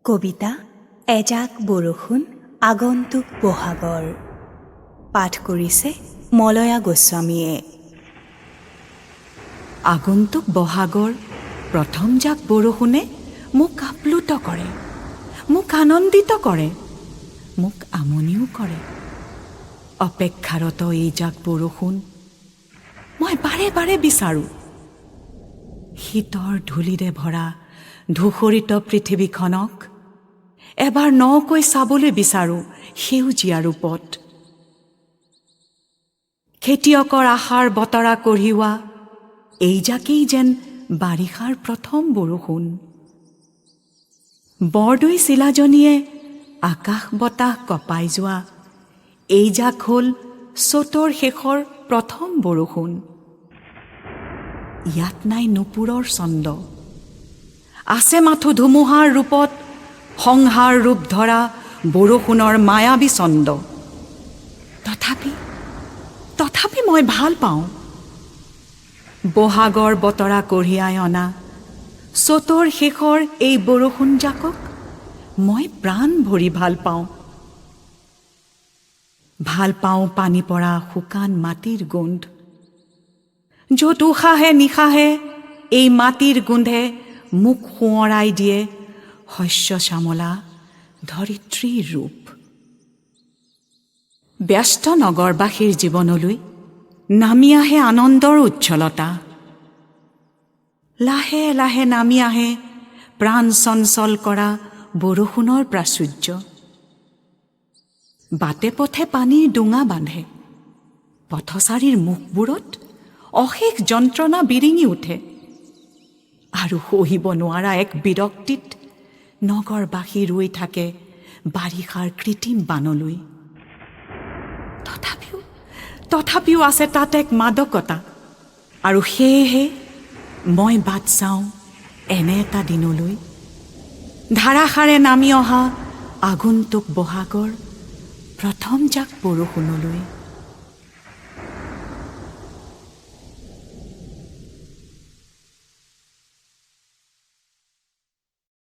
কবিতা এজাক বৰষুণ আগন্তুক বহাগৰ। পাঠ কৰিছে মলয়া গোস্বামীয়ে। আগন্তুক বহাগৰ প্ৰথম জাক বৰষুণে মোক আপ্লুত কৰে, মোক আনন্দিত কৰে, মোক আমনিও কৰে। অপেক্ষাৰত এই জাক বৰষুণ মই বাৰে বাৰে বিচাৰোঁ। শীতৰ ধূলিৰে ভৰা ধূসৰিত পৃথিৱীখনক এবাৰ নকৈ চাবলৈ বিচাৰোঁ সেউজীয়া ৰূপত। খেতিয়কৰ আশাৰ বতৰা কঢ়িওৱা এই জাকেই যেন বাৰিষাৰ প্ৰথম বৰষুণ। বৰদৈ চিলাজনীয়ে আকাশ বতাহ কঁপাই যোৱা এই জাক হ'ল চ'তৰ শেষৰ প্ৰথম বৰষুণ। ইয়াত নাই নুপুৰৰ ছন্দ, আছে মাথো ধুমুহাৰ ৰূপত সংহাৰ ৰূপ ধৰা বৰষুণৰ মায়াবী ছন্দ। তথাপি মই ভাল পাওঁ বহাগৰ বতৰা কঢ়িয়াই অনা চ'তৰ শেষৰ এই বৰষুণ জাকক। মই প্ৰাণ ভৰি ভাল পাওঁ। ভাল পাওঁ পানী পৰা শুকান মাটিৰ গোন্ধ, য'ত উশাহে নিশাহে এই মাটিৰ গোন্ধে মোক সোঁৱৰাই দিয়ে শস্য শ্যামলা ধৰিত্ৰীৰ ৰূপ। ব্যস্ত নগৰবাসীৰ জীৱনলৈ নামি আহে আনন্দৰ উজ্জ্বলতা। লাহে লাহে নামি আহে প্ৰাণ চঞ্চল কৰা বৰষুণৰ প্ৰাচুৰ্য। বাটে পথে পানীৰ ডোঙা বান্ধে, পথচাৰীৰ মুখবোৰত অশেষ যন্ত্ৰণা বিৰিঙি উঠে, আৰু সহিব নোৱাৰা এক বিৰক্তিত নগৰবাসী ৰৈ থাকে বাৰিষাৰ কৃত্ৰিম বানলৈ। তথাপিও আছে তাত এক মাদকতা, আৰু সেয়েহে মই বাট চাওঁ এনে এটা দিনলৈ, ধাৰাসাৰে নামি অহা আগন্তুক বহাগৰ প্ৰথম জাক বৰষুণলৈ।